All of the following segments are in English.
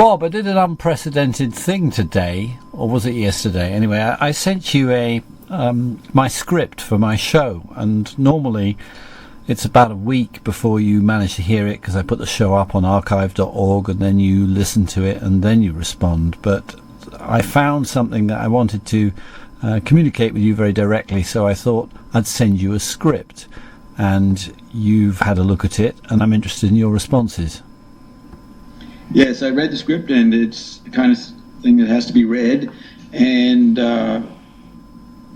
Bob, I did an unprecedented thing today, or was it yesterday? Anyway, I sent you my script for my show, and normally it's about a week before you manage to hear it, because I put the show up on archive.org, and then you listen to it, and then you respond. But I found something that I wanted to communicate with you very directly, so I thought I'd send you a script, and you've had a look at it, and I'm interested in your responses. Yes, I read the script, and it's the kind of thing that has to be read, and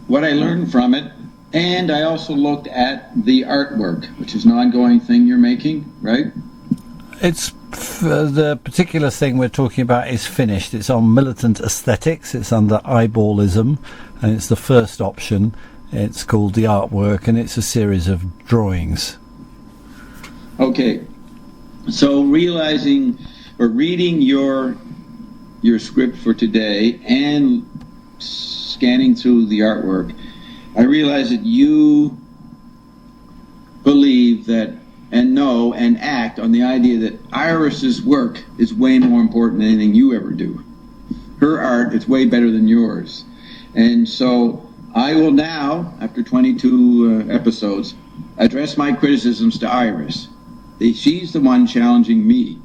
what I learned from it, and I also looked at the artwork, which is an ongoing thing you're making, right? It's the particular thing we're talking about is finished. It's on Militant Aesthetics. It's under Eyeballism, and it's the first option. It's called The Artwork, and it's a series of drawings. Okay, so reading your script for today and scanning through the artwork, I realize that you believe that and know and act on the idea that Iris's work is way more important than anything you ever do. Her art is way better than yours. And so I will now, after 22 episodes, address my criticisms to Iris. She's the one challenging me.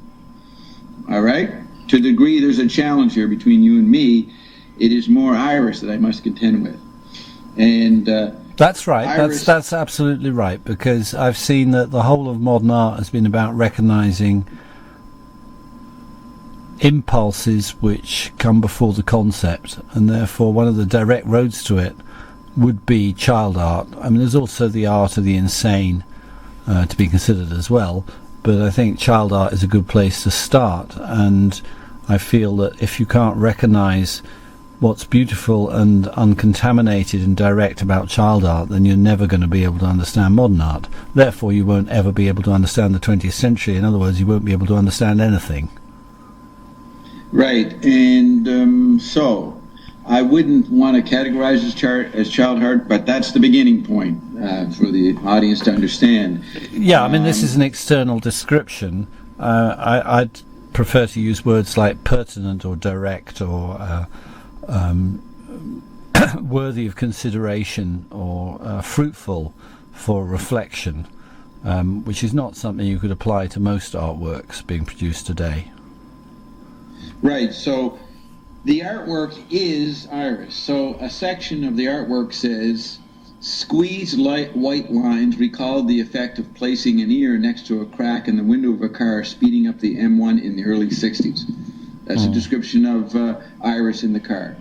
All right? To the degree there's a challenge here between you and me, it is more Iris that I must contend with. And that's right. Iris, that's absolutely right, because I've seen that the whole of modern art has been about recognizing impulses which come before the concept, and therefore one of the direct roads to it would be child art. I mean, there's also the art of the insane to be considered as well, but I think child art is a good place to start, and I feel that if you can't recognize what's beautiful and uncontaminated and direct about child art, then you're never going to be able to understand modern art. Therefore, you won't ever be able to understand the 20th century. In other words, you won't be able to understand anything. Right, and so I wouldn't want to categorize as child art, but that's the beginning point for the audience to understand. Yeah, I mean, this is an external description. I'd prefer to use words like pertinent or direct or worthy of consideration or fruitful for reflection, which is not something you could apply to most artworks being produced today. Right, so the artwork is Iris. So a section of the artwork says, squeezed light white lines recalled the effect of placing an ear next to a crack in the window of a car speeding up the M1 in the early 60s. That's a description of Iris in the car.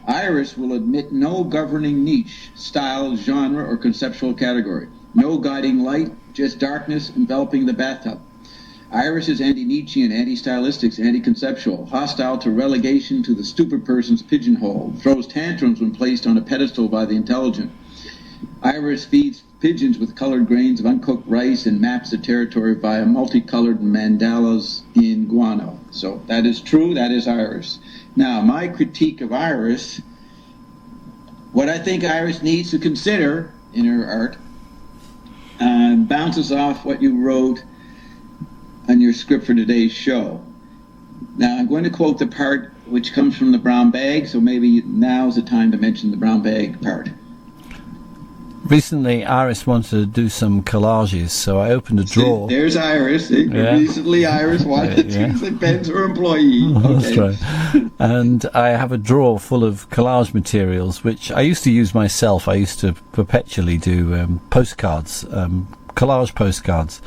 Iris will admit no governing niche, style, genre, or conceptual category. No guiding light, just darkness enveloping the bathtub. Iris is anti-Nietzschean, anti-stylistics, anti-conceptual, hostile to relegation to the stupid person's pigeonhole, throws tantrums when placed on a pedestal by the intelligent. Iris feeds pigeons with colored grains of uncooked rice and maps the territory via multicolored mandalas in guano. So that is true, that is Iris. Now, my critique of Iris, what I think Iris needs to consider in her art, bounces off what you wrote on your script for today's show. Now, I'm going to quote the part which comes from the brown bag, so maybe now's the time to mention the brown bag part. Recently, Iris wanted to do some collages, so I opened a drawer. There's Iris. Yeah. Recently, Iris wanted to use Ben's her employee. That's right. And I have a drawer full of collage materials, which I used to use myself. I used to perpetually do postcards, collage postcards,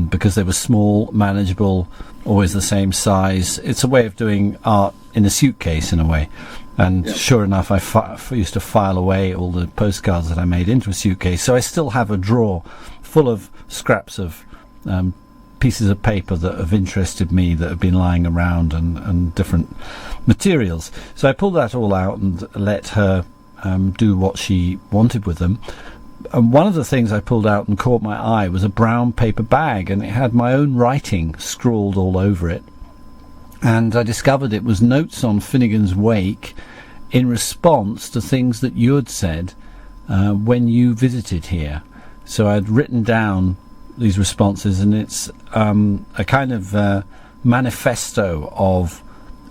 because they were small, manageable, always the same size. It's a way of doing art in a suitcase, in a way. And yep. Sure enough, I used to file away all the postcards that I made into a suitcase. So I still have a drawer full of scraps of pieces of paper that have interested me, that have been lying around, and different materials. So I pulled that all out and let her do what she wanted with them. And one of the things I pulled out and caught my eye was a brown paper bag, and it had my own writing scrawled all over it. And I discovered it was notes on Finnegans Wake in response to things that you had said when you visited here. So I'd written down these responses, and it's a kind of manifesto of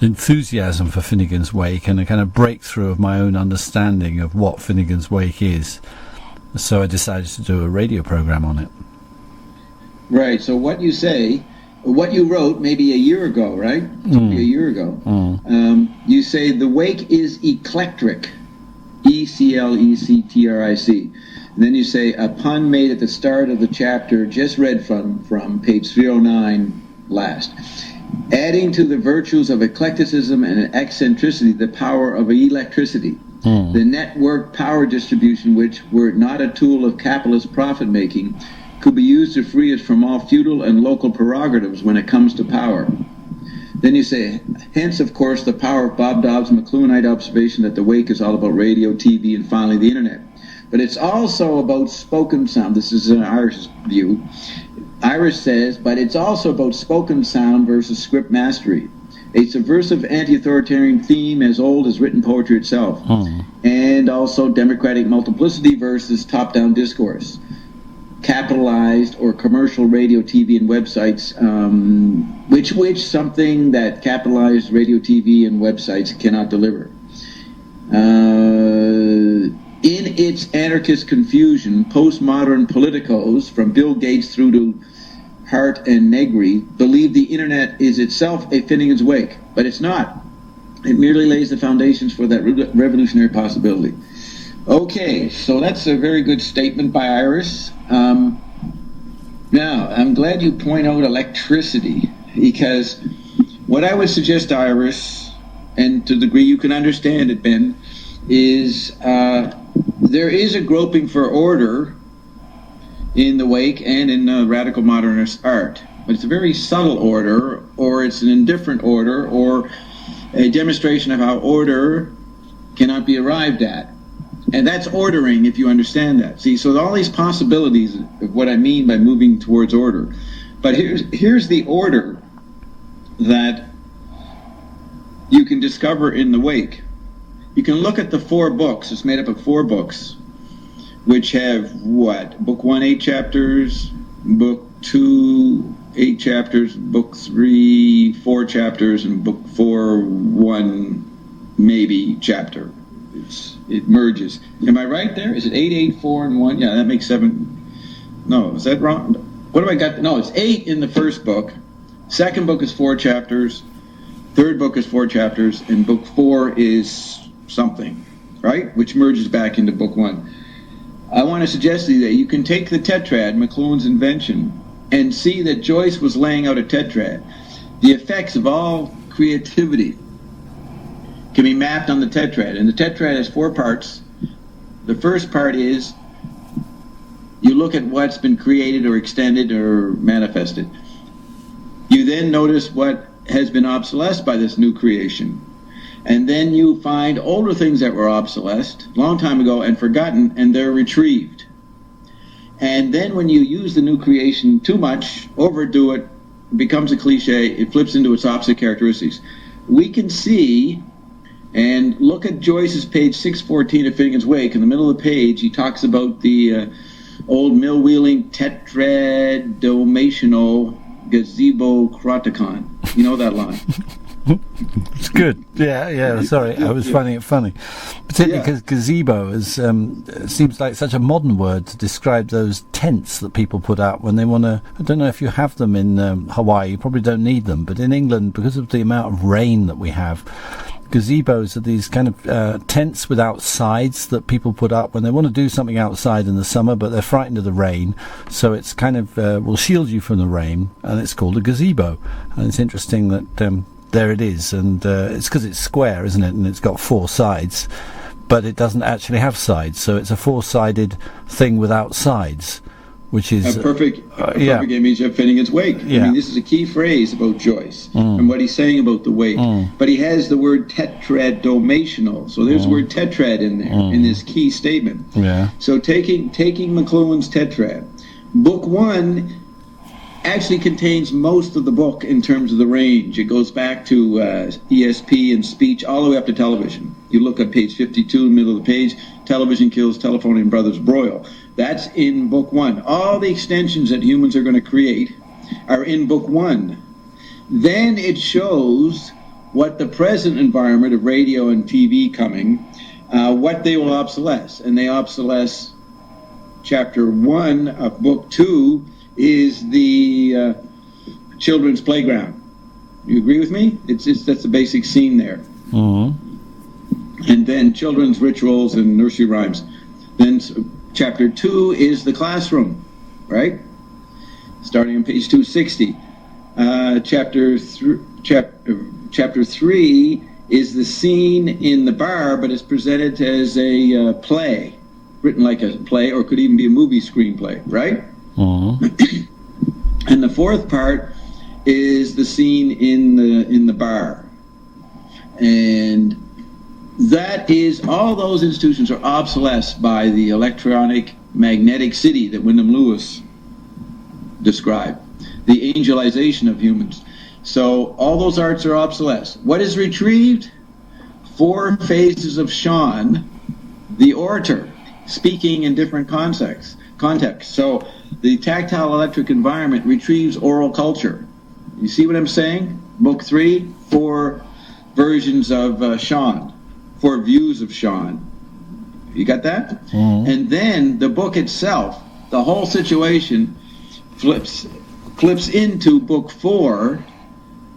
enthusiasm for Finnegans Wake and a kind of breakthrough of my own understanding of what Finnegans Wake is. So I decided to do a radio program on it. Right. So what you say, what you wrote maybe a year ago, right? Maybe a year ago. You say the wake is eclectic, Eclectric. And then you say a pun made at the start of the chapter just read from page 309 last. Adding to the virtues of eclecticism and eccentricity the power of electricity. The network power distribution, which, were it not a tool of capitalist profit-making, could be used to free us from all feudal and local prerogatives when it comes to power. Then you say, hence, of course, the power of Bob Dobbs' McLuhanite observation that the wake is all about radio, TV, and finally the internet. But it's also about spoken sound. This is an Irish view. Irish says, but it's also about spoken sound versus script mastery. A subversive anti-authoritarian theme as old as written poetry itself. And also democratic multiplicity versus top-down discourse. Capitalized or commercial radio, TV, and websites, which something that capitalized radio, TV, and websites cannot deliver. In its anarchist confusion, postmodern politicos, from Bill Gates through to Hart and Negri, believe the internet is itself a Finnegans Wake, but it's not. It merely lays the foundations for that revolutionary possibility. Okay, so that's a very good statement by Iris. Now, I'm glad you point out electricity, because what I would suggest, Iris, and to the degree you can understand it, Ben, is there is a groping for order in the wake and in radical modernist art. But it's a very subtle order, or it's an indifferent order, or a demonstration of how order cannot be arrived at. And that's ordering, if you understand that. See, so all these possibilities of what I mean by moving towards order. But here's the order that you can discover in the wake. You can look at the 4 books. It's made up of 4 books, which have what? Book 1, 8 chapters. Book 2, 8 chapters. Book 3, 4 chapters. And book 4, 1 maybe chapter. It merges. Am I right there? Is it 8, 8, 4, and 1? Yeah, that makes 7. No, is that wrong? What have I got? No, it's 8 in the first book. Second book is 4 chapters. Third book is 4 chapters. And book 4 is something, right? Which merges back into book 1. I want to suggest to you that you can take the Tetrad, McLuhan's invention, and see that Joyce was laying out a Tetrad. The effects of all creativity can be mapped on the Tetrad. And the Tetrad has 4 parts. The first part is you look at what's been created or extended or manifested. You then notice what has been obsolesced by this new creation. And then you find older things that were obsolesced a long time ago and forgotten, and they're retrieved. And then when you use the new creation too much, overdo it, it becomes a cliche, it flips into its opposite characteristics. We can see, and look at Joyce's page 614 of Finnegans Wake. In the middle of the page, he talks about the old mill-wheeling tetradomational gazebo croticon. You know that line. It's good. Yeah. Sorry, I was finding it funny, particularly because gazebo seems like such a modern word to describe those tents that people put out when they want to. I don't know if you have them in Hawaii. You probably don't need them, but in England, because of the amount of rain that we have, gazebos are these kind of tents without sides that people put up when they want to do something outside in the summer, but they're frightened of the rain. So it's kind of will shield you from the rain, and it's called a gazebo. And it's interesting that. There it is, and it's because it's square, isn't it? And it's got 4 sides, but it doesn't actually have sides, so it's a 4-sided thing without sides, which is a perfect image of Finnegans Wake. Yeah. I mean, this is a key phrase about Joyce and what he's saying about the wake. But he has the word tetradomational, so there's the word tetrad in there in this key statement. Yeah. So taking McLuhan's Tetrad, book 1 actually contains most of the book in terms of the range. It goes back to ESP and speech all the way up to television. You look at page 52, middle of the page, television kills telephone and brothers broil. That's in book 1. All the extensions that humans are going to create are in book 1. Then it shows what the present environment of radio and TV coming, what they will obsolesce. And they obsolesce chapter 1 of book 2 is the children's playground. You agree with me? That's the basic scene there. And then children's rituals and nursery rhymes. Then chapter 2 is the classroom, right? Starting on page 260. Chapter 3 is the scene in the bar, but it's presented as a play, written like a play, or could even be a movie screenplay, right? And the fourth part is the scene in the bar. And that is, all those institutions are obsolesced by the electronic magnetic city that Wyndham Lewis described, the angelization of humans. So all those arts are obsolesced. What is retrieved? 4 phases of Sean, the orator, speaking in different contexts. So the tactile electric environment retrieves oral culture. You see what I'm saying? Book 3, 4 versions of Sean, 4 views of Sean. You got that? And then the book itself, the whole situation flips into book 4,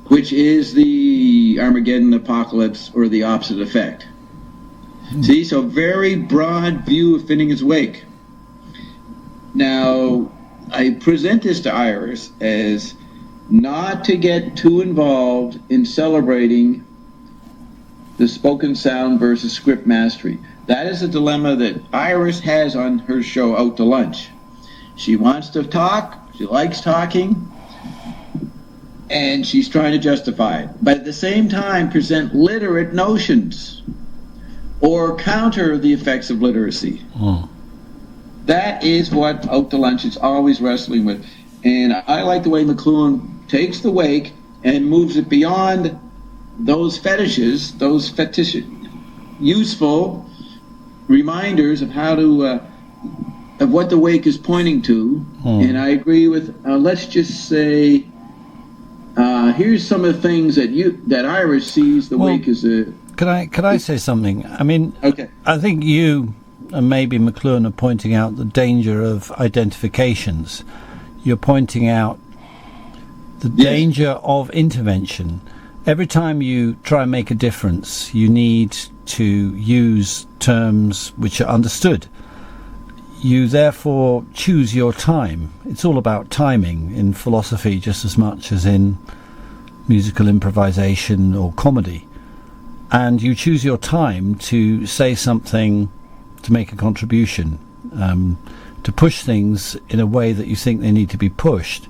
which is the Armageddon apocalypse, or the opposite effect. See, so very broad view of Finnegans Wake. Now, I present this to Iris as not to get too involved in celebrating the spoken sound versus script mastery. That is a dilemma that Iris has on her show Out to Lunch. She wants to talk, she likes talking, and she's trying to justify it. But at the same time, present literate notions or counter the effects of literacy. That is what Out to Lunch is always wrestling with. And I like the way McLuhan takes the wake and moves it beyond those fetishes, those useful reminders of how to, of what the wake is pointing to. And I agree with, let's just say, here's some of the things that Iris sees the wake as a... Could I say something? I mean, okay. I think you and maybe McLuhan are pointing out the danger of identifications. You're pointing out the danger of intervention. Every time you try and make a difference, you need to use terms which are understood. You therefore choose your time. It's all about timing in philosophy just as much as in musical improvisation or comedy. And you choose your time to say something, to make a contribution, to push things in a way that you think they need to be pushed.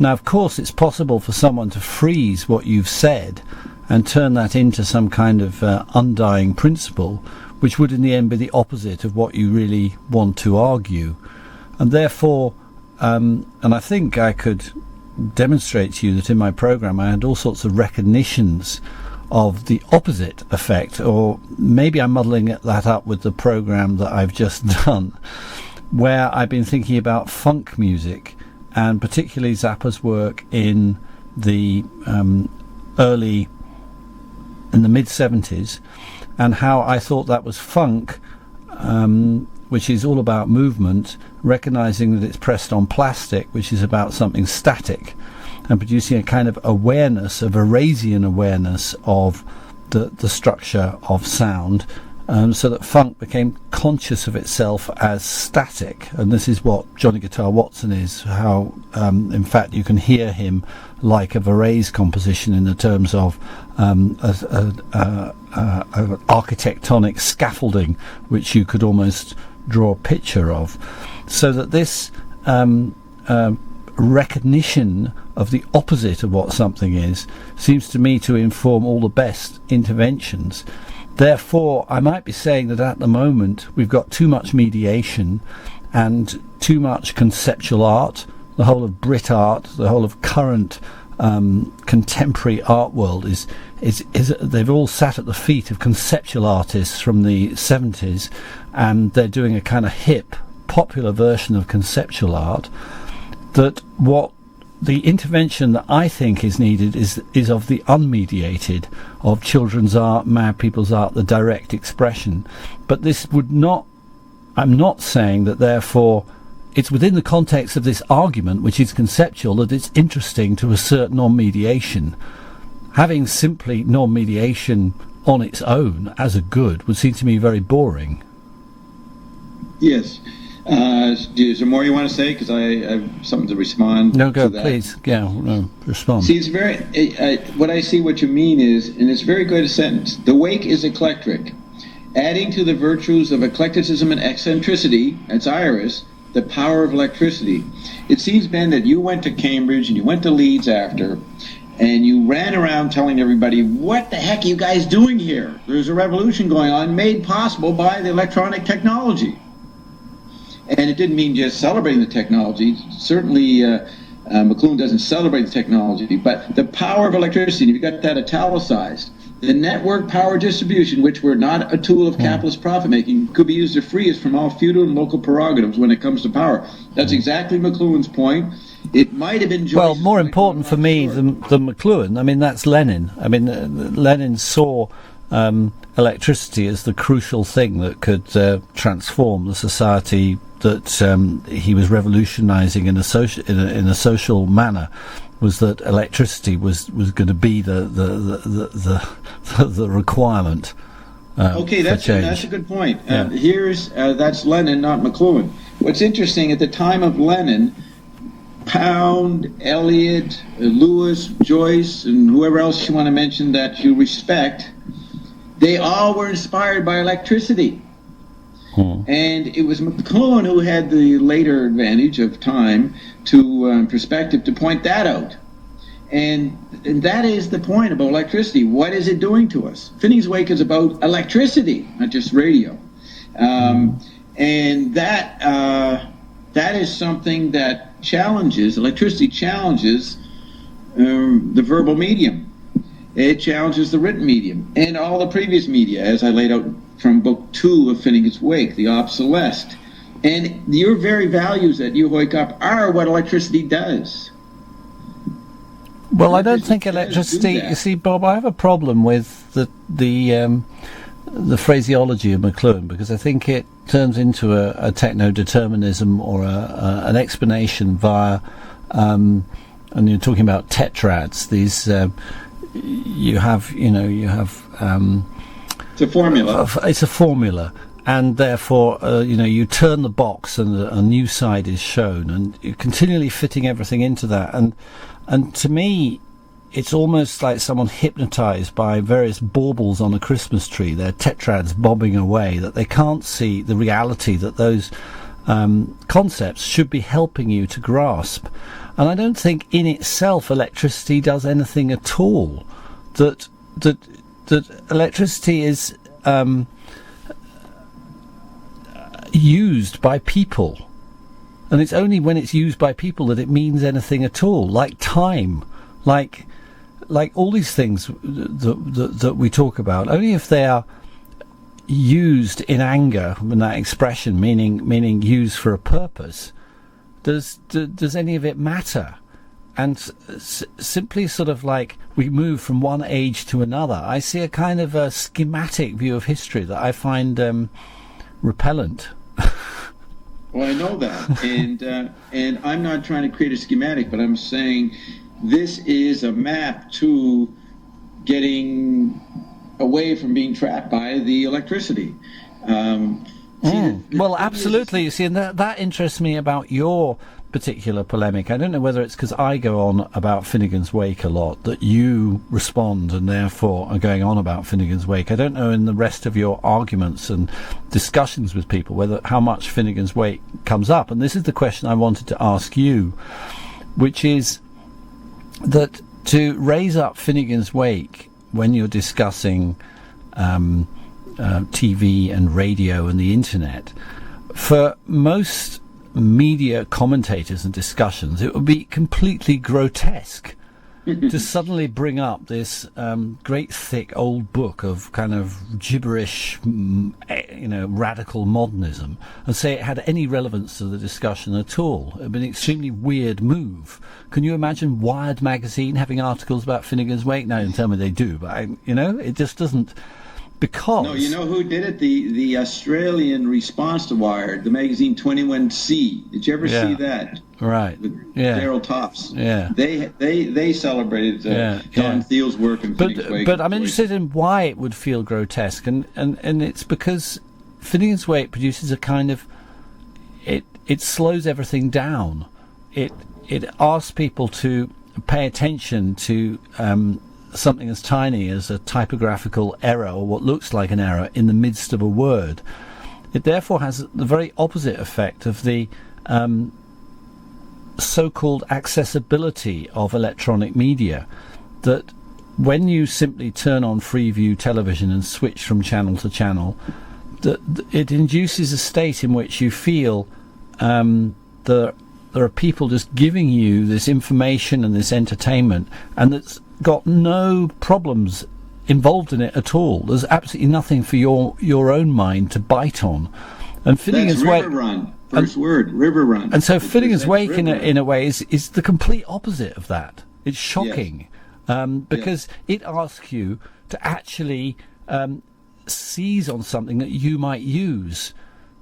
Now, of course, it's possible for someone to freeze what you've said and turn that into some kind of undying principle, which would in the end be the opposite of what you really want to argue. And therefore, and I think I could demonstrate to you that in my program I had all sorts of recognitions of the opposite effect, or maybe I'm muddling that up with the program that I've just done, where I've been thinking about funk music, and particularly Zappa's work in the mid-70s, and how I thought that was funk, which is all about movement, recognizing that it's pressed on plastic, which is about something static, and producing a kind of awareness, of Eurasian awareness of the structure of sound, so that funk became conscious of itself as static. And this is what Johnny Guitar Watson is, how in fact you can hear him like a Varese composition in the terms of architectonic scaffolding, which you could almost draw a picture of. So that this recognition of the opposite of what something is seems to me to inform all the best interventions. Therefore, I might be saying that at the moment we've got too much mediation and too much conceptual art. The whole of Brit art, the whole of current contemporary art world is they've all sat at the feet of conceptual artists from the 70s, and they're doing a kind of hip, popular version of conceptual art. That what the intervention that I think is needed is of the unmediated, of children's art, mad people's art, the direct expression. But this would not, I'm not saying that therefore it's within the context of this argument, which is conceptual, that it's interesting to assert non-mediation. Having simply non-mediation on its own as a good would seem to me very boring. Yes. Is there more you want to say? Because I have something to respond. No, go, to that. please. Yeah, no, respond. See, it's very. What I see what you mean is, and it's very good a sentence. The wake is eclectic, adding to the virtues of eclecticism and eccentricity. That's Iris. The power of electricity. It seems, Ben, that you went to Cambridge and you went to Leeds after, and you ran around telling everybody, what the heck are you guys doing here? There's a revolution going on made possible by the electronic technology. And it didn't mean just celebrating the technology. Certainly, McLuhan doesn't celebrate the technology, but the power of electricity, and you've got that italicized. The network power distribution, which were not a tool of capitalist profit-making, could be used to free us from all feudal and local prerogatives when it comes to power. That's exactly McLuhan's point. It might have been Joyce's well, more point, important for me than McLuhan. I mean, that's Lenin. I mean, Lenin saw electricity as the crucial thing that could transform the society that he was revolutionising in a social manner. Was that electricity was going to be the requirement? Okay, that's a good point. Yeah. That's Lenin, not McLuhan. What's interesting, at the time of Lenin, Pound, Eliot, Lewis, Joyce, and whoever else you want to mention that you respect, they all were inspired by electricity. And it was McLuhan who had the later advantage of time to perspective to point that out. And that is the point about electricity. What is it doing to us? Finnegans Wake is about electricity, not just radio. And that is something that challenges, electricity challenges the verbal medium. It challenges the written medium and all the previous media, as I laid out from Book 2 of Finnegans Wake, The Obsolesced. And your very values that you wake up are what electricity does. Well, I don't think electricity... You see, Bob, I have a problem with the phraseology of McLuhan, because I think it turns into a techno-determinism or an explanation via... and you're talking about tetrads, these... you have... It's a formula. It's a formula, and therefore, you turn the box and a new side is shown, and you're continually fitting everything into that. And to me, it's almost like someone hypnotised by various baubles on a Christmas tree. Their tetrads bobbing away, that they can't see the reality that those concepts should be helping you to grasp. And I don't think in itself electricity does anything at all. That electricity is used by people, and it's only when it's used by people that it means anything at all. Like time, like all these things that we talk about. Only if they are used in anger, in that expression, meaning used for a purpose, does any of it matter. And simply sort of like we move from one age to another. I see a kind of a schematic view of history that I find repellent. Well, I know that, and I'm not trying to create a schematic, but I'm saying this is a map to getting away from being trapped by the electricity. Well, absolutely. You see, and that interests me about your particular polemic. I don't know whether it's because I go on about Finnegans Wake a lot that you respond and therefore are going on about Finnegans Wake. I don't know in the rest of your arguments and discussions with people whether how much Finnegans Wake comes up. And this is the question I wanted to ask you, which is that to raise up Finnegans Wake when you're discussing TV and radio and the internet, for most media commentators and discussions, it would be completely grotesque. to suddenly bring up this great thick old book of kind of gibberish, radical modernism, and say it had any relevance to the discussion at all. It would be an extremely weird move. Can you imagine Wired magazine having articles about Finnegans Wake? Now, you tell me they do, but it just doesn't. Because no, you know who did it? The Australian response to Wired, the magazine 21C. Did you ever see that? Right. With yeah. Daryl Tofts. Yeah. They celebrated Don Thiel's work in Finnegans Wake. But I'm interested in why it would feel grotesque, and it's because Finnegans Wake produces a kind of it slows everything down. It asks people to pay attention to something as tiny as a typographical error or what looks like an error in the midst of a word. It therefore has the very opposite effect of the so-called accessibility of electronic media, that when you simply turn on Freeview television and switch from channel to channel, it induces a state in which you feel there are people just giving you this information and this entertainment, and that's got no problems involved in it at all. There's absolutely nothing for your own mind to bite on. And Finnegans Wake, River Run. First word, River Run. And so Finnegans Wake, in a way, is the complete opposite of that. It's shocking, because it asks you to actually seize on something that you might use.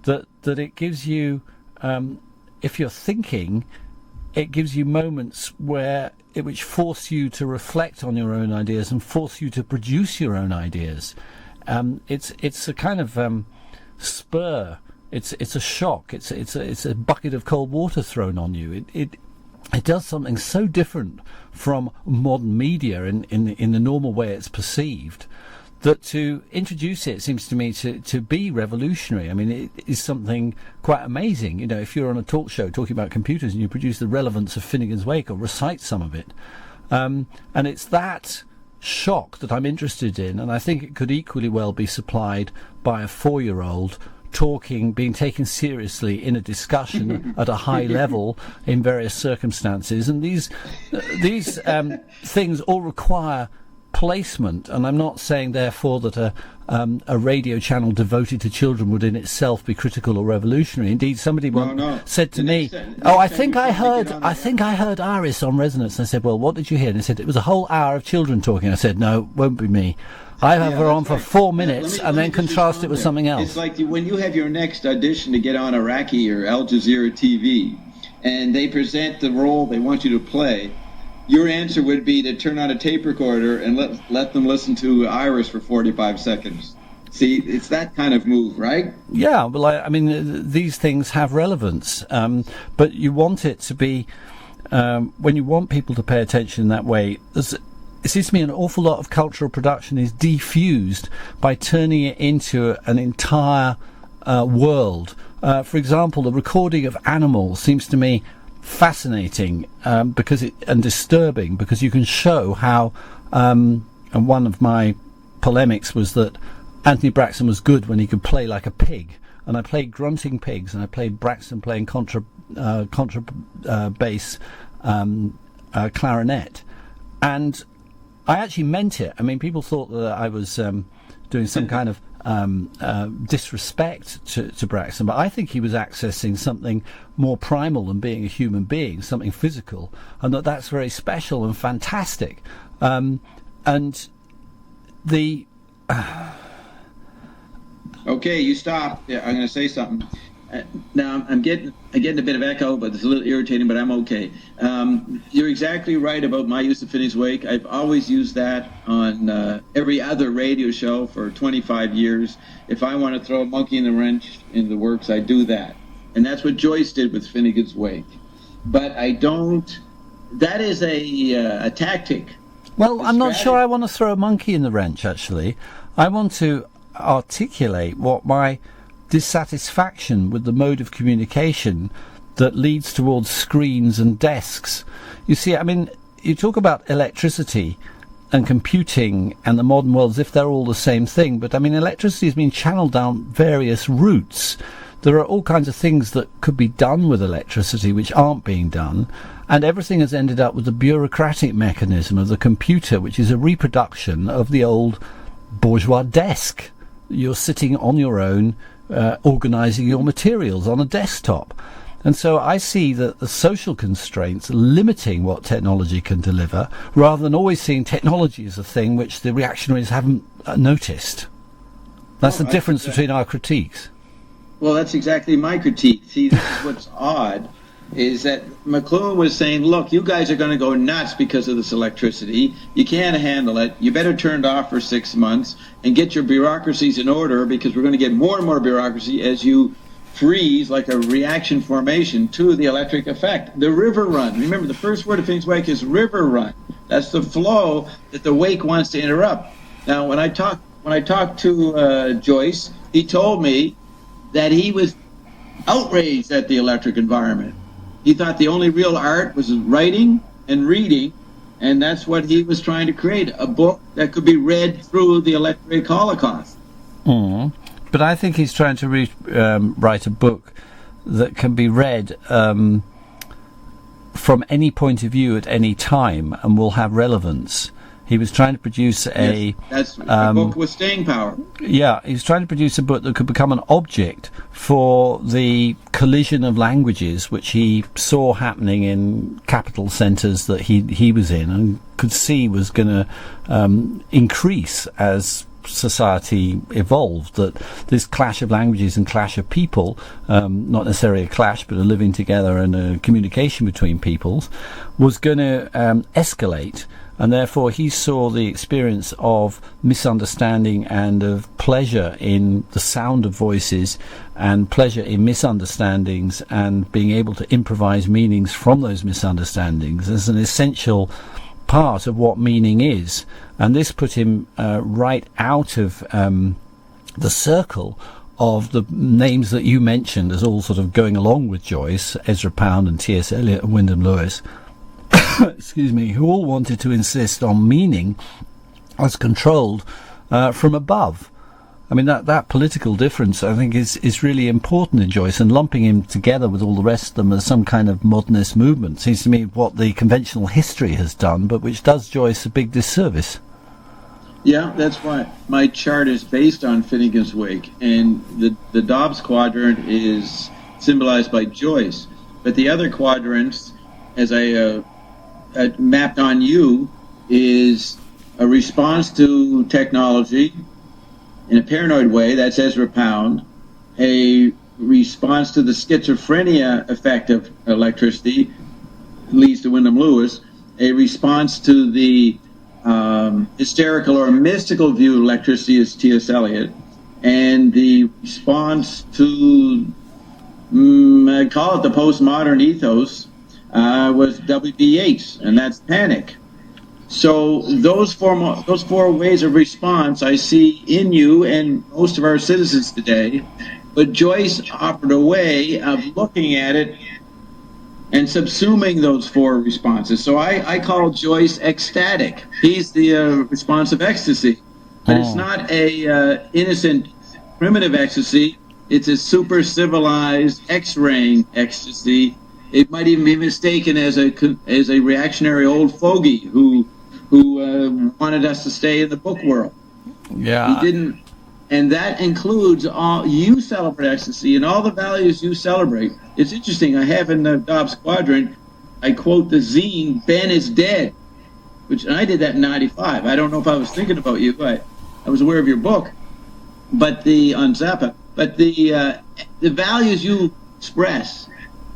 That it gives you, if you're thinking, it gives you moments which force you to reflect on your own ideas and force you to produce your own ideas. It's a kind of spur. It's a shock. It's a bucket of cold water thrown on you. It does something so different from modern media in the normal way it's perceived, that to introduce it seems to me to be revolutionary. I mean, it is something quite amazing. If you're on a talk show talking about computers and you produce the relevance of Finnegans Wake or recite some of it, and it's that shock that I'm interested in, and I think it could equally well be supplied by a 4-year-old being taken seriously in a discussion at a high level in various circumstances. And these things all require placement, and I'm not saying therefore that a radio channel devoted to children would in itself be critical or revolutionary. Indeed, somebody said to me, I think I heard Iris on Resonance. And I said, well, what did you hear? And they said, it was a whole hour of children talking. I said, no, it won't be me. I have her on for 4 minutes and then contrast it with something else. It's like when you have your next audition to get on Iraqi or Al Jazeera TV, and they present the role they want you to play, your answer would be to turn on a tape recorder and let them listen to Iris for 45 seconds. See, it's that kind of move, right? Yeah, well, I mean, these things have relevance, but you want it to be, when you want people to pay attention in that way, it seems to me an awful lot of cultural production is defused by turning it into an entire world. For example, the recording of animals seems to me fascinating and disturbing, because you can show how, and one of my polemics was that Anthony Braxton was good when he could play like a pig, and I played grunting pigs, and I played Braxton playing contra bass clarinet, and I actually meant it. I mean, people thought that I was doing some kind of disrespect to Braxton, but I think he was accessing something more primal than being a human being, something physical, and that's very special and fantastic. And the okay, you stop. Yeah, I'm going to say something. Now I'm getting a bit of echo, but it's a little irritating, but I'm okay. You're exactly right about my use of Finnegans Wake. I've always used that on every other radio show for 25 years. If I want to throw a monkey in the wrench in the works, I do that. And that's what Joyce did with Finnegans Wake. But I don't... That is a tactic. Well, I'm not sure I want to throw a monkey in the wrench, actually. I want to articulate what my dissatisfaction with the mode of communication that leads towards screens and desks. You see, I mean, you talk about electricity and computing and the modern world as if they're all the same thing, but I mean, electricity has been channeled down various routes. There are all kinds of things that could be done with electricity which aren't being done, And everything has ended up with the bureaucratic mechanism of the computer, which is a reproduction of the old bourgeois desk. You're sitting on your own, organising your materials on a desktop. And so I see that the social constraints limiting what technology can deliver, rather than always seeing technology as a thing which the reactionaries haven't noticed. That's the difference between our critiques. Well, that's exactly my critique. See, this is what's odd, is that McLuhan was saying, look, you guys are going to go nuts because of this electricity. You can't handle it. You better turn it off for 6 months and get your bureaucracies in order, because we're going to get more and more bureaucracy as you freeze like a reaction formation to the electric effect. The river run. Remember, the first word of Finnegans Wake is river run. That's the flow that the wake wants to interrupt. Now, when I talked to Joyce, he told me that he was outraged at the electric environment. He thought the only real art was writing and reading, and that's what he was trying to create, a book that could be read through the electric holocaust. Mm. But I think he's trying to write a book that can be read from any point of view at any time and will have relevance. He was trying to produce a book with staying power. Yeah, he was trying to produce a book that could become an object for the collision of languages, which he saw happening in capital centres that he was in and could see was going to increase as society evolved, that this clash of languages and clash of people, not necessarily a clash but a living together and a communication between peoples, was going to escalate. And therefore he saw the experience of misunderstanding and of pleasure in the sound of voices and pleasure in misunderstandings and being able to improvise meanings from those misunderstandings as an essential part of what meaning is. And this put him right out of the circle of the names that you mentioned as all sort of going along with Joyce, Ezra Pound and T.S. Eliot and Wyndham Lewis, excuse me, who all wanted to insist on meaning as controlled from above. I mean, that political difference, I think, is really important in Joyce, and lumping him together with all the rest of them as some kind of modernist movement seems to me what the conventional history has done, but which does Joyce a big disservice. Yeah, that's why my chart is based on Finnegans Wake, and the Dobbs quadrant is symbolized by Joyce. But the other quadrants, as I mapped on you, is a response to technology in a paranoid way, that's Ezra Pound, a response to the schizophrenia effect of electricity, leads to Wyndham Lewis, a response to the hysterical or mystical view of electricity is T.S. Eliot, and the response to, I call it the postmodern ethos, was W.B. Yeats, and that's panic. So those four ways of response I see in you and most of our citizens today, but Joyce offered a way of looking at it and subsuming those four responses. So I call Joyce ecstatic. He's the response of ecstasy. But it's not a innocent, primitive ecstasy. It's a super civilized X-raying ecstasy. It might even be mistaken as a reactionary old fogey who wanted us to stay in the book world. Yeah. He didn't, and that includes all you celebrate ecstasy and all the values you celebrate. It's interesting. I have in the Dobbs quadrant, I quote the zine "Ben is Dead," and I did that in '95. I don't know if I was thinking about you, but I was aware of your book, but on Zappa. But the values you express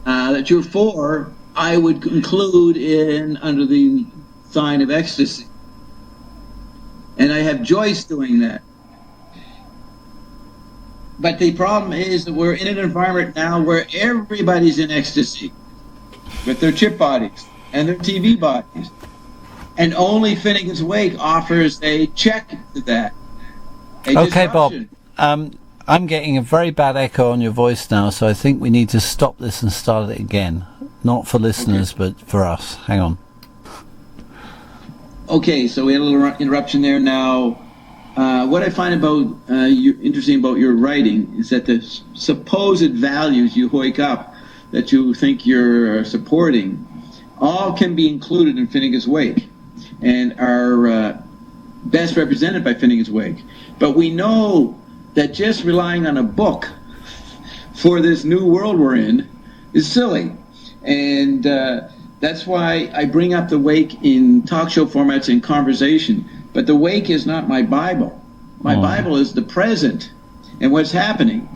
that you're for, I would include in under the sign of ecstasy. And I have Joyce doing that. But the problem is that we're in an environment now where everybody's in ecstasy with their chip bodies and their TV bodies. And only Finnegans Wake offers a check to that. Okay, Bob. I'm getting a very bad echo on your voice now, so I think we need to stop this and start it again. Not for listeners, but for us. Hang on. Okay, so we had a little interruption there. Now, what I find interesting about your writing is that the supposed values you wake up that you think you're supporting all can be included in Finnegans Wake and are best represented by Finnegans Wake. But we know that just relying on a book for this new world we're in is silly. And that's why I bring up the Wake in talk show formats and conversation. But the Wake is not my Bible. My Bible is the present and what's happening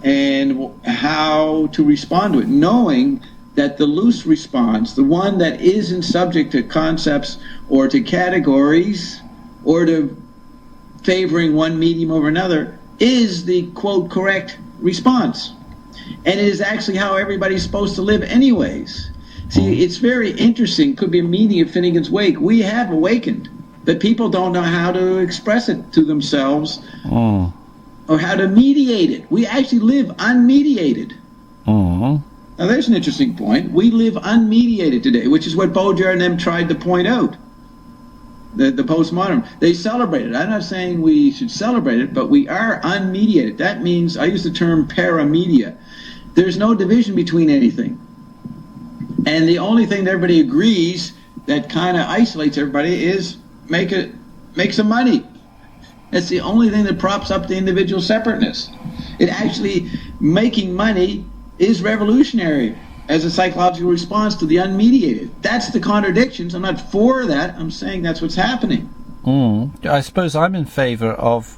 and how to respond to it, knowing that the loose response, the one that isn't subject to concepts or to categories or to favoring one medium over another, is the, quote, correct response. And it is actually how everybody's supposed to live anyways. See, it's very interesting. Could be a meaning of Finnegans Wake. We have awakened, but people don't know how to express it to themselves or how to mediate it. We actually live unmediated. Now, there's an interesting point. We live unmediated today, which is what Baudrillard and them tried to point out. The postmodern. They celebrate it. I'm not saying we should celebrate it, but we are unmediated. That means, I use the term paramedia. There's no division between anything. And the only thing that everybody agrees that kind of isolates everybody is make some money. That's the only thing that props up the individual separateness. It actually, making money is revolutionary as a psychological response to the unmediated. That's the contradictions. I'm not for that. I'm saying that's what's happening. I suppose I'm in favour of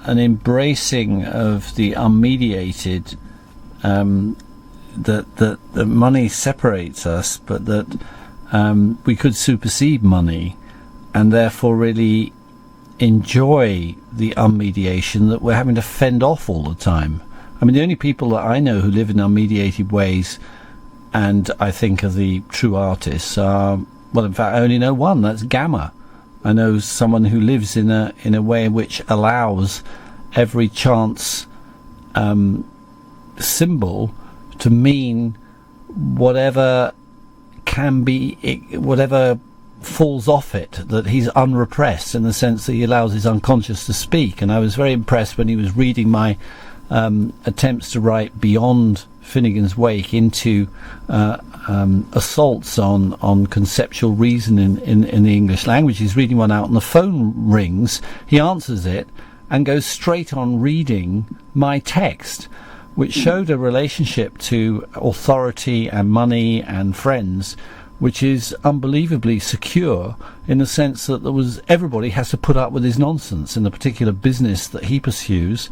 an embracing of the unmediated, that money separates us, but that we could supersede money and therefore really enjoy the unmediation that we're having to fend off all the time. I mean, the only people that I know who live in unmediated ways, and I think are the true artists, are, well, in fact, I only know one. That's Gamma. I know someone who lives in a way which allows every chance symbol to mean whatever can be, whatever falls off it, that he's unrepressed in the sense that he allows his unconscious to speak. And I was very impressed when he was reading my attempts to write beyond Finnegans Wake into assaults on conceptual reason in the English language. He's reading one out and the phone rings, he answers it and goes straight on reading my text, which showed a relationship to authority and money and friends which is unbelievably secure, in the sense that everybody has to put up with his nonsense in the particular business that he pursues.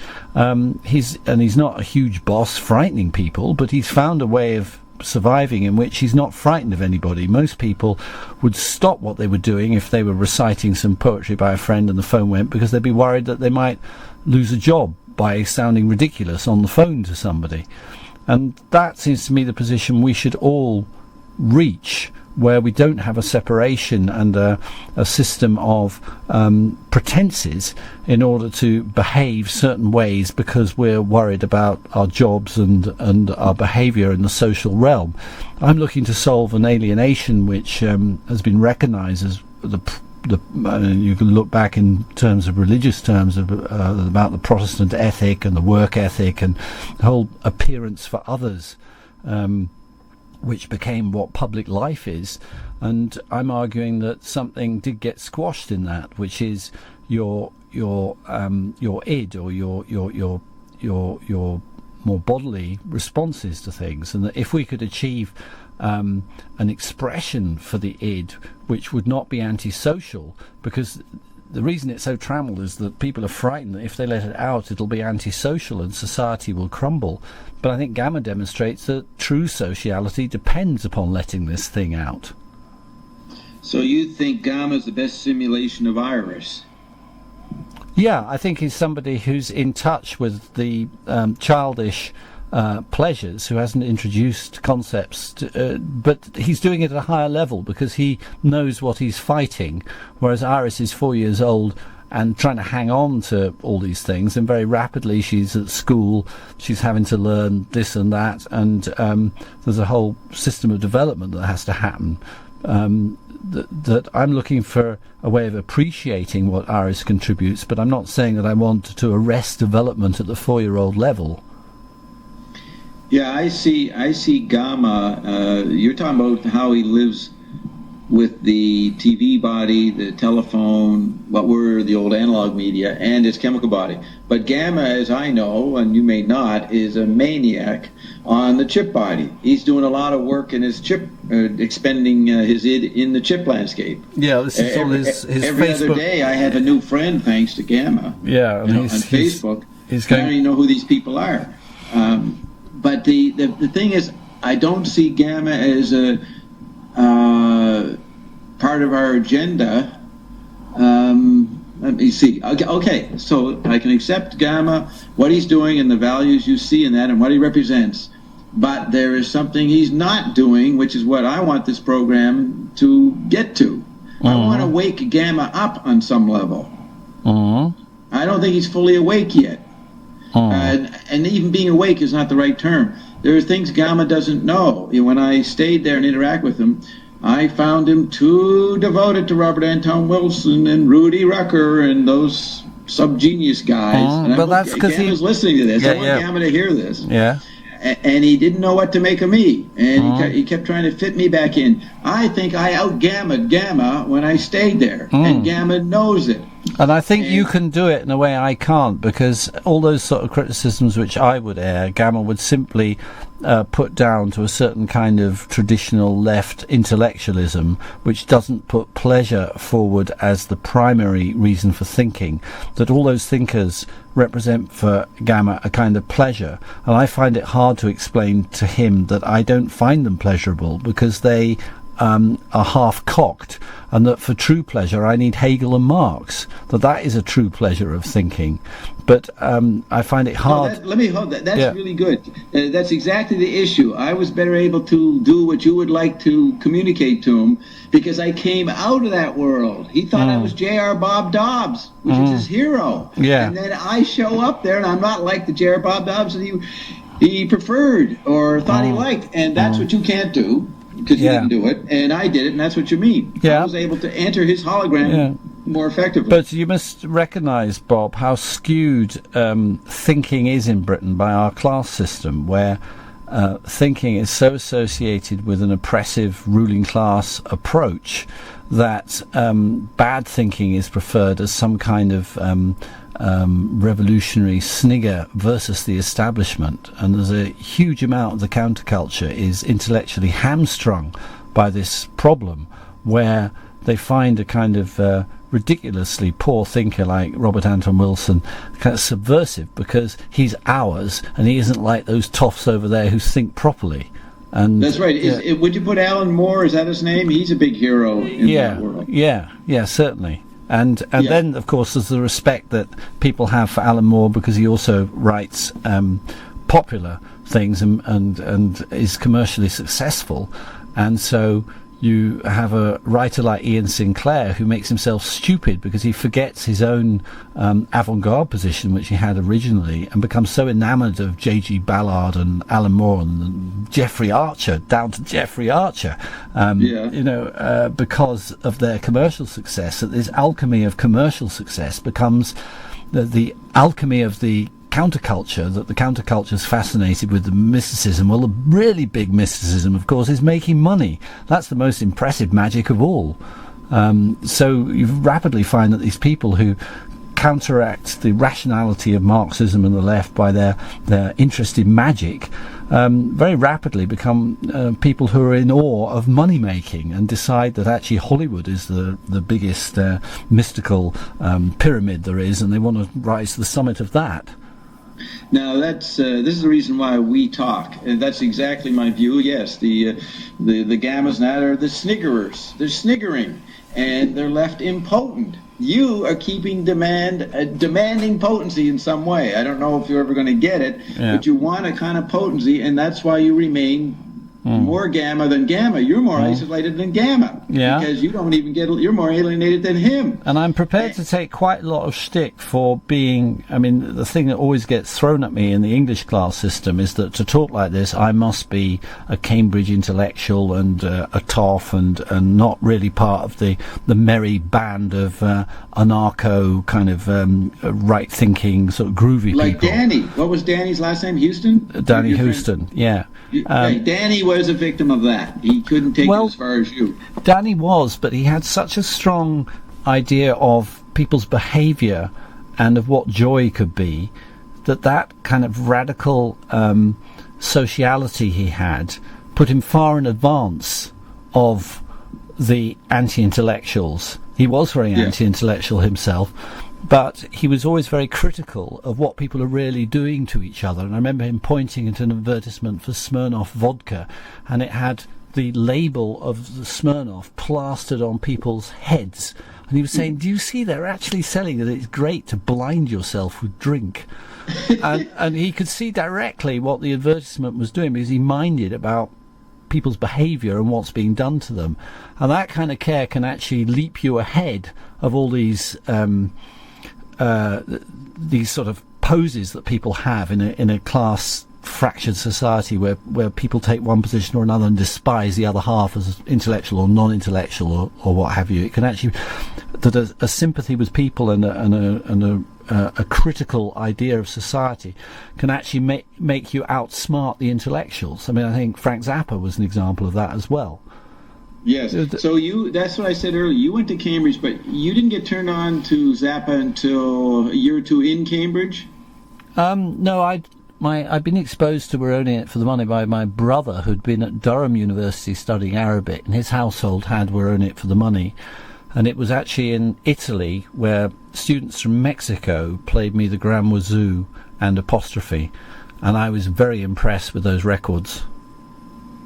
He's not a huge boss frightening people, but he's found a way of surviving in which he's not frightened of anybody. Most people would stop what they were doing if they were reciting some poetry by a friend and the phone went, because they'd be worried that they might lose a job by sounding ridiculous on the phone to somebody. And that seems to me the position we should all reach, where we don't have a separation and a system of pretenses in order to behave certain ways because we're worried about our jobs and our behaviour in the social realm. I'm looking to solve an alienation which has been recognised as you can look back in terms of religious terms about the Protestant ethic and the work ethic and the whole appearance for others, which became what public life is. And I'm arguing that something did get squashed in that, which is your id, or your more bodily responses to things, and that if we could achieve an expression for the id which would not be antisocial, because the reason it's so trammelled is that people are frightened that if they let it out it'll be antisocial and society will crumble. But I think Gamma demonstrates that true sociality depends upon letting this thing out. So you think Gamma is the best simulation of Iris? Yeah, I think he's somebody who's in touch with the childish pleasures, who hasn't introduced concepts, but he's doing it at a higher level because he knows what he's fighting, whereas Iris is 4 years old and trying to hang on to all these things, and very rapidly she's at school, she's having to learn this and that, and there's a whole system of development that has to happen. That I'm looking for a way of appreciating what Iris contributes, but I'm not saying that I want to arrest development at the 4-year-old level. Yeah, I see gamma. You're talking about how he lives with the TV body, the telephone, what were the old analog media, and his chemical body. But gamma, as I know, and you may not, is a maniac on the chip body. He's doing a lot of work in his chip, expending his id in the chip landscape. Yeah, this is his every Facebook. other day I have a new friend thanks to gamma. Yeah, on Facebook. I don't even know who these people are. But the thing is, I don't see gamma as a part of our agenda. Let me see. Okay, so I can accept gamma, what he's doing and the values you see in that and what he represents. But there is something he's not doing, which is what I want this program to get to. I want to wake gamma up on some level. I don't think he's fully awake yet. And even being awake is not the right term. There are things gamma doesn't know. When I stayed there and interacted with him, I found him too devoted to Robert Anton Wilson and Rudy Rucker and those sub-genius guys. And but that's because Gamma's listening to this. I want Gamma to hear this. Yeah. And he didn't know what to make of me. And he kept trying to fit me back in. I think I out-gammaed Gamma when I stayed there. And Gamma knows it. And I think you can do it in a way I can't, because all those sort of criticisms which I would air, Gamma would simply put down to a certain kind of traditional left intellectualism, which doesn't put pleasure forward as the primary reason for thinking. That all those thinkers represent for Gamma a kind of pleasure, and I find it hard to explain to him that I don't find them pleasurable, because they are half-cocked, and that for true pleasure I need Hegel and Marx, that is a true pleasure of thinking. But I find it hard. Let me hold that. That's really good. That's exactly the issue. I was better able to do what you would like to communicate to him, because I came out of that world. He thought I was J.R. Bob Dobbs, which is his hero. Yeah. And then I show up there, and I'm not like the J.R. Bob Dobbs that he preferred or thought he liked. And that's what you can't do, because you didn't do it, and I did it, and that's what you mean. I was able to enter his hologram more effectively. But you must recognise, Bob, how skewed thinking is in Britain by our class system, where thinking is so associated with an oppressive ruling class approach that bad thinking is preferred as some kind of revolutionary snigger versus the establishment, and there's a huge amount of the counterculture is intellectually hamstrung by this problem, where they find a kind of ridiculously poor thinker like Robert Anton Wilson kind of subversive, because he's ours and he isn't like those toffs over there who think properly. And that's right. Would you put Alan Moore, is that his name? He's a big hero in that world. Yeah, certainly. And then, of course, there's the respect that people have for Alan Moore, because he also writes popular things and is commercially successful. And so you have a writer like Ian Sinclair who makes himself stupid because he forgets his own avant-garde position, which he had originally, and becomes so enamoured of J.G. Ballard and Alan Moore and Jeffrey Archer, down to Jeffrey Archer, because of their commercial success, that this alchemy of commercial success becomes the alchemy of the counterculture, that the counterculture is fascinated with the mysticism. Well, the really big mysticism, of course, is making money. That's the most impressive magic of all. So you rapidly find that these people who counteract the rationality of Marxism and the left by their interest in magic very rapidly become people who are in awe of money making and decide that actually Hollywood is the biggest mystical pyramid there is, and they want to rise to the summit of that. Now this is the reason why we talk, and that's exactly my view. Yes, the gammas now are the sniggerers. They're sniggering, and they're left impotent. You are keeping demanding potency in some way. I don't know if you're ever going to get it, but you want a kind of potency, and that's why you remain more gamma than gamma. You're more isolated than gamma. Yeah. Because you don't even you're more alienated than him. And I'm prepared to take quite a lot of shtick for being, I mean, the thing that always gets thrown at me in the English class system is that to talk like this, I must be a Cambridge intellectual and a toff and not really part of the merry band of anarcho kind of right-thinking, sort of groovy like people. Like Danny. What was Danny's last name? Houston? Danny Houston, yeah. Danny was a victim of that. He couldn't take it as far as you. Danny was, but he had such a strong idea of people's behaviour and of what joy could be, that kind of radical sociality he had put him far in advance of the anti-intellectuals. He was very anti-intellectual himself, but he was always very critical of what people are really doing to each other. And I remember him pointing at an advertisement for Smirnoff vodka, and it had the label of the Smirnoff plastered on people's heads. And he was saying, do you see they're actually selling that it's great to blind yourself with drink? and he could see directly what the advertisement was doing because he minded about people's behaviour and what's being done to them. And that kind of care can actually leap you ahead of all these sort of poses that people have in a class fractured society where people take one position or another and despise the other half as intellectual or non-intellectual or what have you. It can actually, that a sympathy with people and a critical idea of society can actually make you outsmart the intellectuals. I mean, I think Frank Zappa was an example of that as well. Yes. So that's what I said earlier. You went to Cambridge, but you didn't get turned on to Zappa until a year or two in Cambridge? No, I'd been exposed to We're Owning It for the Money by my brother, who'd been at Durham University studying Arabic, and his household had We're Owning It for the Money. And it was actually in Italy where students from Mexico played me the Grand Wazoo and Apostrophe, and I was very impressed with those records.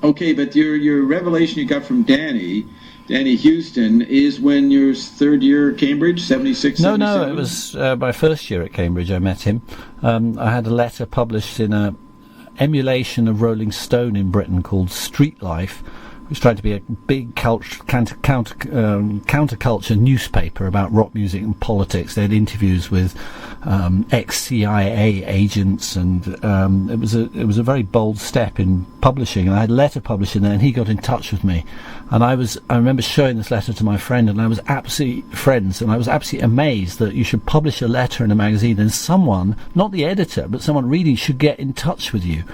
Okay, but your revelation you got from Danny Houston, is when your third year at Cambridge, 76, 77? No, it was my first year at Cambridge I met him. I had a letter published in a emulation of Rolling Stone in Britain called Street Life, which tried to be a big counterculture newspaper about rock music and politics. They had interviews with ex-CIA agents, and it was a very bold step in publishing. And I had a letter published in there, and he got in touch with me. And I remember showing this letter to my friend, and I was absolutely amazed that you should publish a letter in a magazine, and someone, not the editor, but someone reading, should get in touch with you.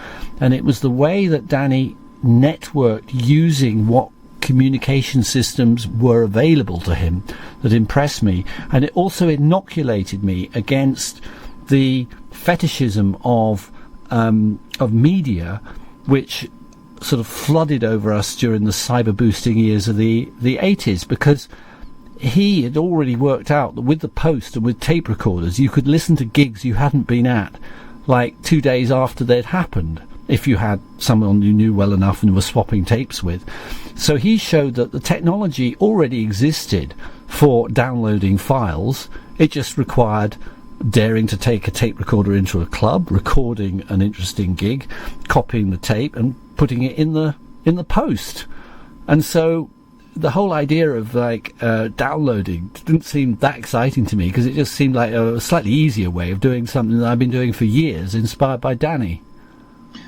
And it was the way that Danny networked using what communication systems were available to him that impressed me, and it also inoculated me against the fetishism of media, which sort of flooded over us during the cyber boosting years of the 80s, because he had already worked out that with the post and with tape recorders you could listen to gigs you hadn't been at like 2 days after they'd happened, if you had someone you knew well enough and were swapping tapes with. So he showed that the technology already existed for downloading files. It just required daring to take a tape recorder into a club, recording an interesting gig, copying the tape and putting it in the post. And so the whole idea of downloading didn't seem that exciting to me, because it just seemed like a slightly easier way of doing something that I've been doing for years, inspired by Danny.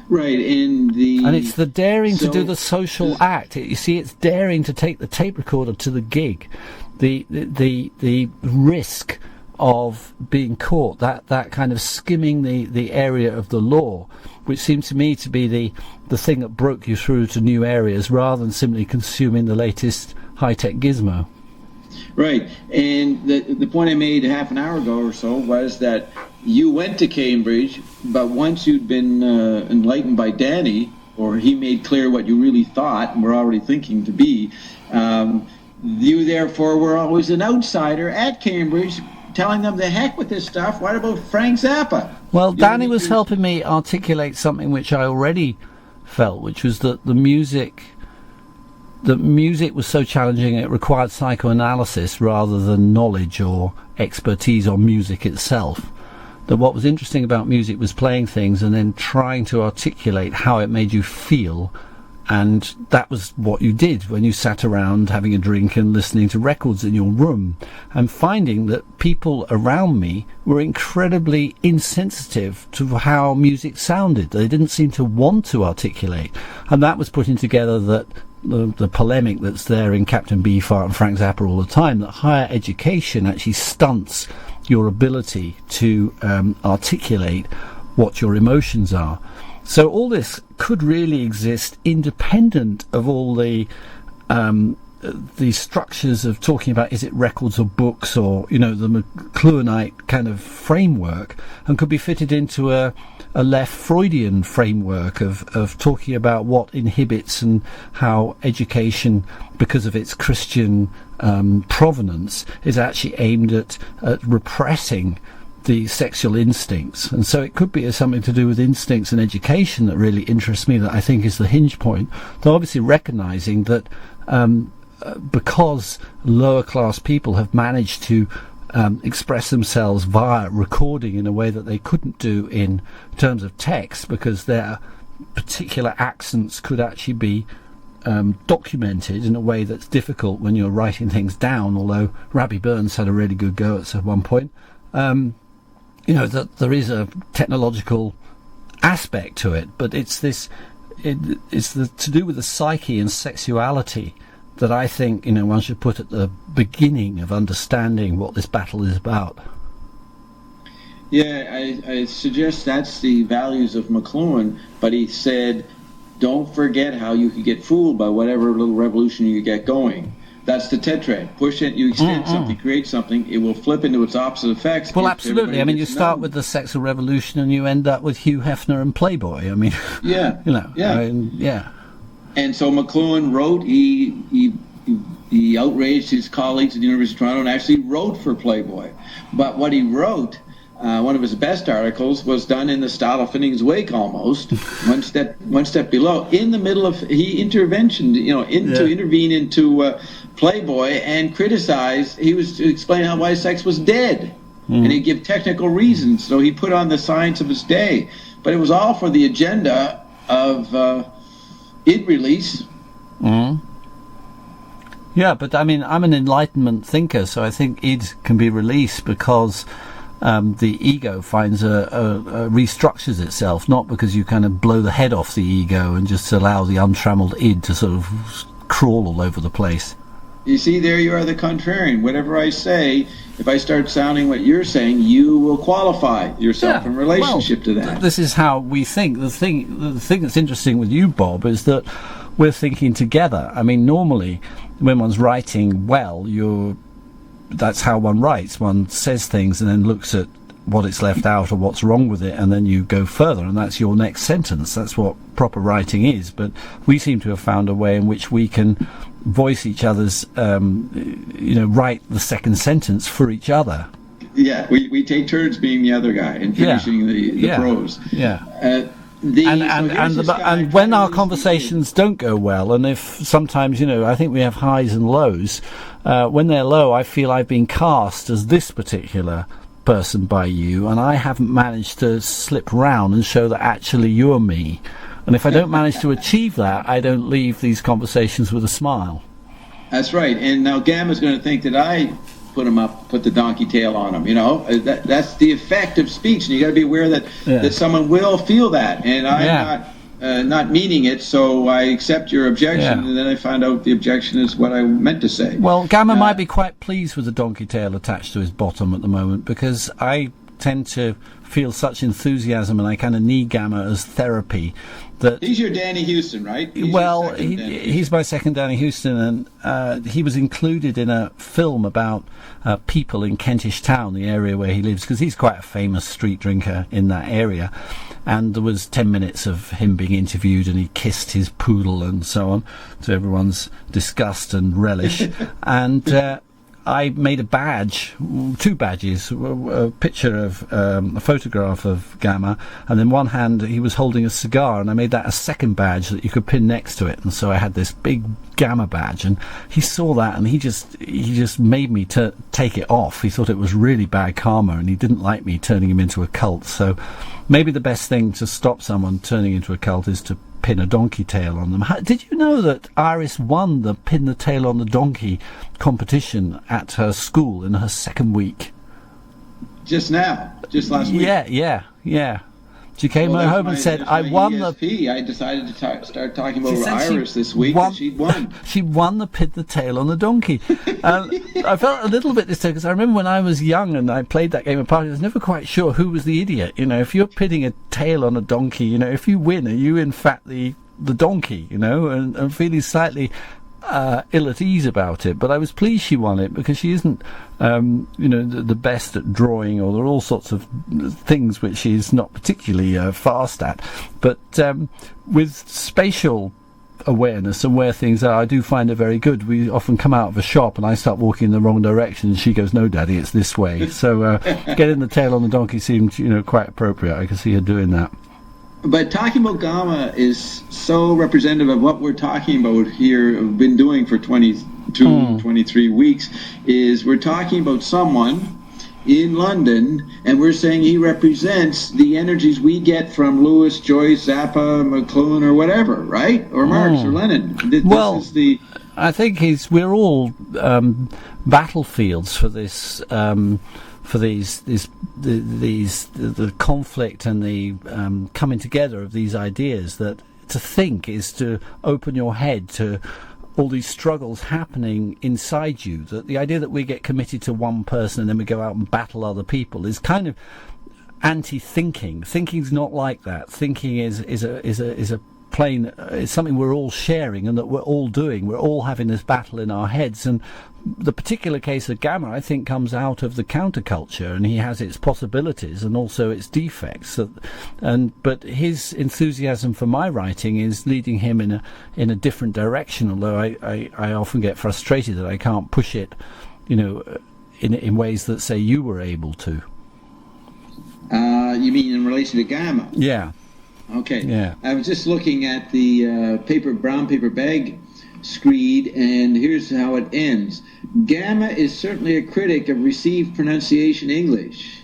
Right, and it's the daring to do the social act. You see, it's daring to take the tape recorder to the gig, the risk of being caught, that kind of skimming the area of the law, which seems to me to be the thing that broke you through to new areas, rather than simply consuming the latest high-tech gizmo. Right, and the point I made half an hour ago or so was that you went to Cambridge, but once you'd been enlightened by Danny, or he made clear what you really thought and were already thinking to be, you therefore were always an outsider at Cambridge, telling them the heck with this stuff. What about Frank Zappa? Well, Danny was helping me articulate something which I already felt, which was that the music was so challenging it required psychoanalysis rather than knowledge or expertise on music itself. That what was interesting about music was playing things and then trying to articulate how it made you feel And that was what you did when you sat around having a drink and listening to records in your room, and finding that people around me were incredibly insensitive to how music sounded. They didn't seem to want to articulate. And that was putting together that the polemic that's there in Captain Beefheart and Frank Zappa all the time, that higher education actually stunts your ability to articulate what your emotions are. So all this could really exist independent of all the structures of talking about, is it records or books, or, you know, the McLuhanite kind of framework, and could be fitted into a left Freudian framework of talking about what inhibits and how education, because of its Christian provenance, is actually aimed at repressing the sexual instincts. And so it could be something to do with instincts and education that really interests me, that I think is the hinge point. Though obviously recognising that because lower class people have managed to express themselves via recording in a way that they couldn't do in terms of text, because their particular accents could actually be documented in a way that's difficult when you're writing things down, although Rabbie Burns had a really good go at one point. You know, that there is a technological aspect to it, but it's to do with the psyche and sexuality that I think, you know, one should put at the beginning of understanding what this battle is about. Yeah, I suggest that's the values of McLuhan, but he said, don't forget how you can get fooled by whatever little revolution you get going. That's the Tetrad. Push it, you extend something, create something, it will flip into its opposite effects. Well, absolutely. I mean, you start with the sexual revolution and you end up with Hugh Hefner and Playboy. I mean, yeah, you know, yeah. I mean, yeah. And so McLuhan wrote, he outraged his colleagues at the University of Toronto and actually wrote for Playboy. But what he wrote, one of his best articles, was done in the style of Finnegans Wake almost, one step below, in the middle of, he intervention, you know, to intervene into Playboy and criticize, he was to explain why sex was dead. And he'd give technical reasons, so he put on the science of his day. But it was all for the agenda of id release. Yeah, but I mean, I'm an Enlightenment thinker, so I think id can be released because the ego finds restructures itself, not because you kind of blow the head off the ego and just allow the untrammeled id to sort of crawl all over the place. You see, there you are, the contrarian. Whatever I say, if I start sounding what you're saying, you will qualify yourself in relationship to that. This is how we think. The thing that's interesting with you, Bob, is that we're thinking together. I mean, normally, when one's writing well, that's how one writes. One says things and then looks at what it's left out or what's wrong with it, and then you go further, and that's your next sentence. That's what proper writing is. But we seem to have found a way in which we can voice each other's, write the second sentence for each other. Yeah, we take turns being the other guy and finishing the prose. Yeah. And when our conversations don't go well, and if sometimes, you know, I think we have highs and lows, when they're low, I feel I've been cast as this particular person by you, and I haven't managed to slip round and show that actually you're me. And if I don't manage to achieve that, I don't leave these conversations with a smile. That's right. And now Gamma's going to think that I put the donkey tail on him. You know, that's the effect of speech, and you got to be aware that someone will feel that, and I'm not meaning it. So I accept your objection, and then I find out the objection is what I meant to say. Well, Gamma might be quite pleased with the donkey tail attached to his bottom at the moment, because I tend to feel such enthusiasm, and I kind of need Gamma as therapy. That he's your Danny Houston, right? He's my second Danny Houston, and he was included in a film about people in Kentish Town, the area where he lives, because he's quite a famous street drinker in that area. And there was 10 minutes of him being interviewed, and he kissed his poodle and so on, to everyone's disgust and relish. And I made a badge, 2 badges, a picture of a photograph of Gamma, and in one hand he was holding a cigar, and I made that a second badge that you could pin next to it. And so I had this big Gamma badge, and he saw that, and he just made me take it off. He thought it was really bad karma, and he didn't like me turning him into a cult. So maybe the best thing to stop someone turning into a cult is to pin a donkey tail on them. Did you know that Iris won the pin the tail on the donkey competition at her school in her second week? Just last week. Yeah. She came home and said, "I won ESP. I decided to start talking about Iris this week, and she'd won. She won the pin the tail on the donkey." I felt a little bit disturbed because I remember when I was young and I played that game of party, I was never quite sure who was the idiot. If you're pinning a tail on a donkey, if you win, are you in fact the donkey? And feeling slightly ill at ease about it, but I was pleased she won it because she isn't the best at drawing, or there are all sorts of things which she's not particularly fast at, but with spatial awareness and where things are, I do find her very good. We often come out of a shop and I start walking in the wrong direction and she goes, "No daddy, it's this way." So getting the tail on the donkey seemed quite appropriate. I can see her doing that. But talking about Gamma is so representative of what we're talking about here, been doing for 23 weeks, is we're talking about someone in London, and we're saying he represents the energies we get from Lewis, Joyce, Zappa, McLuhan, or whatever, right? Or Marx or Lenin. I think we're all battlefields for this. For the conflict and the coming together of these ideas, that to think is to open your head to all these struggles happening inside you, that the idea that we get committed to one person and then we go out and battle other people is kind of anti-thinking. Thinking's not like that. Thinking is a plain, it's something we're all sharing and that we're all doing. We're all having this battle in our heads, and the particular case of Gamma, I think, comes out of the counterculture, and he has its possibilities and also its defects. But his enthusiasm for my writing is leading him in a different direction. Although I often get frustrated that I can't push it, in ways that say you were able to. You mean in relation to Gamma? Yeah. Okay. Yeah. I was just looking at the brown paper bag screed, and here's how it ends. Gamma is certainly a critic of received pronunciation English,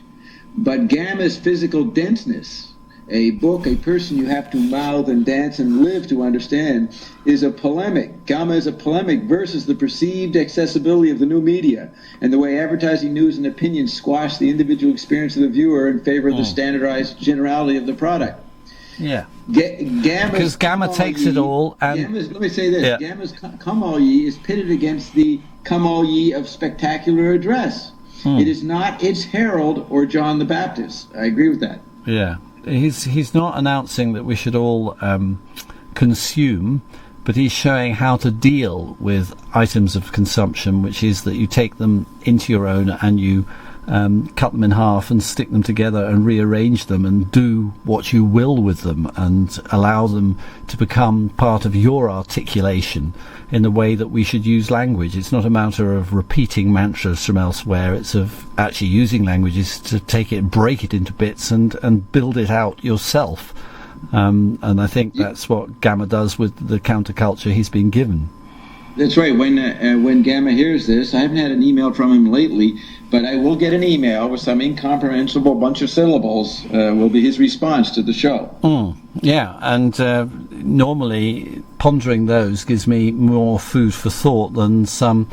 but Gamma's physical denseness, a book, a person you have to mouth and dance and live to understand, is a polemic. Gamma is a polemic versus the perceived accessibility of the new media and the way advertising, news, and opinion squash the individual experience of the viewer in favor of the standardized generality of the product. Yeah. Because Gamma takes it all. And let me say this. Yeah. Gamma's come all ye is pitted against the come all ye of spectacular address. It is not its herald or John the Baptist. I agree with that. Yeah. He's not announcing that we should all consume, but he's showing how to deal with items of consumption, which is that you take them into your own and you cut them in half and stick them together and rearrange them and do what you will with them and allow them to become part of your articulation in the way that we should use language. It's not a matter of repeating mantras from elsewhere, it's of actually using languages to take it, break it into bits and build it out yourself. And I think that's what Gamma does with the counterculture he's been given. That's right. When Gamma hears this, I haven't had an email from him lately, but I will get an email with some incomprehensible bunch of syllables. Will be his response to the show. Yeah, and normally pondering those gives me more food for thought than some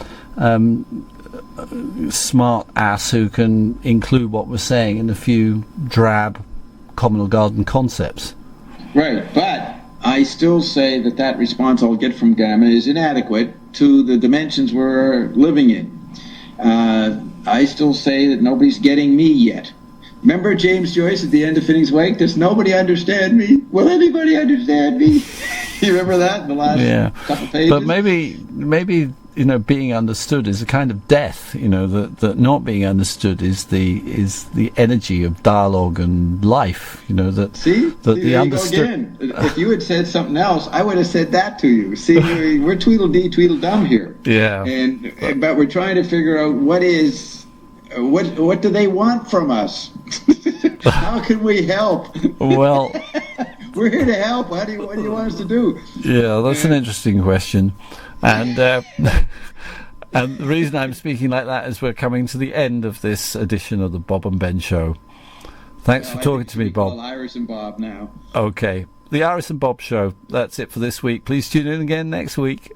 smart ass who can include what we're saying in a few drab communal garden concepts. Right, but I still say that response I'll get from Gamma is inadequate to the dimensions we're living in. I still say that nobody's getting me yet. Remember James Joyce at the end of Finnegans Wake? Does nobody understand me? Will anybody understand me? You remember that in the last couple pages? But maybe being understood is a kind of death. That not being understood is the energy of dialogue and life. The understood. If you had said something else, I would have said that to you. See, we're Tweedledee, Tweedledum here. Yeah. But we're trying to figure out what do they want from us? How can we help? Well, we're here to help. What do you want us to do? Yeah, that's an interesting question. And and the reason I'm speaking like that is we're coming to the end of this edition of the Bob and Ben Show. Thanks for talking to me, Bob. Call Iris and Bob now. Okay. The Iris and Bob Show. That's it for this week. Please tune in again next week.